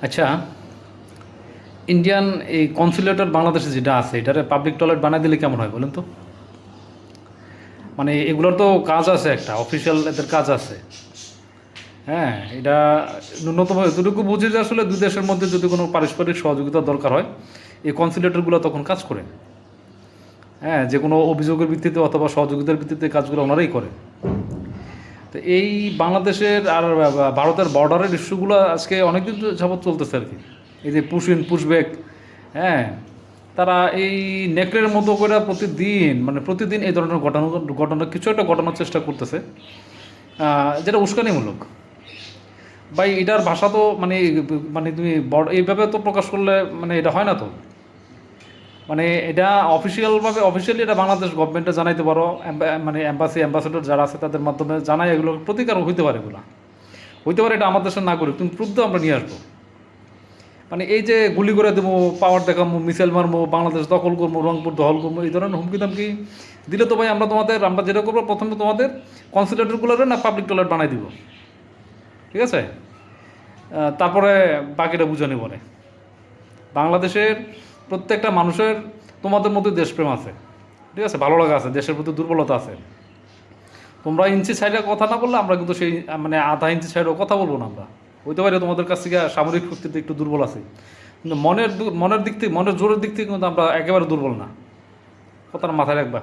আচ্ছা, ইন্ডিয়ান এই কনসুলেটর বাংলাদেশে যেটা আছে এটারে পাবলিক টয়লেট বানাই দিলে কেমন হয় বলেন তো? মানে এগুলোর তো কাজ আছে, একটা অফিসিয়াল এদের কাজ আছে। হ্যাঁ, এটা ন্যূনতম এতটুকু বুঝি যে আসলে দুই দেশের মধ্যে যদি কোনো পারস্পরিক সহযোগিতা দরকার হয়, এই কনসুলেটরগুলো তখন কাজ করে। হ্যাঁ, যে কোনো অভিযোগের ভিত্তিতে অথবা সহযোগিতার ভিত্তিতে কাজগুলো ওনারাই করে। তো এই বাংলাদেশের আর ভারতের বর্ডারের ইস্যুগুলো আজকে অনেকদিন যাবৎ চলতেছে আর কি। এই যে পুশ ইন পুশ ব্যাক, হ্যাঁ, তারা এই নেকড়ের মতো করে প্রতিদিন এই ধরনের ঘটনা কিছু একটা ঘটানোর চেষ্টা করতেছে, যেটা উস্কানিমূলক। ভাই এটার ভাষা তো মানে তুমি এইভাবে তো প্রকাশ করলে এটা হয় না তো। এটা অফিসিয়ালি এটা বাংলাদেশ গভর্নমেন্টে জানাইতে পারো, অ্যাম্বাসেডর যারা আছে তাদের মাধ্যমে জানাই, এগুলো প্রতিকার হইতে পারে, এটা আমাদের দেশের নাগরিক, তুমি প্রুফ দাও, আমরা নিয়ে আসবো। এই যে গুলি করে দেবো, পাওয়ার দেখাবো, মিসাইল মারবো, বাংলাদেশ দখল করবো, রংপুর দখল করবো, এই ধরনের হুমকি দামকি দিলে তো ভাই আমরা যেটা করবো, প্রথমে তোমাদের কনসুলেটরগুলোরে না পাবলিক টয়লেট বানাই দিব, ঠিক আছে? তারপরে বাকিটা বুঝে নেব। বাংলাদেশের প্রত্যেকটা মানুষের তোমাদের মধ্যে দেশপ্রেম আছে, ঠিক আছে, ভালো লাগা আছে, দেশের প্রতি দুর্বলতা আছে। তোমরা ইঞ্চি সাইডে কথা না বললে আমরা কিন্তু সেই আধা ইঞ্চি সাইডেও কথা বলবো না। আমরা হইতে পারি তোমাদের কাছ থেকে সামরিক শক্তিতে একটু দুর্বল আছি, কিন্তু মনের দিক থেকে, মনের জোরের দিক থেকে কিন্তু আমরা একেবারে দুর্বল না। কথাটা মাথায় রাখবা।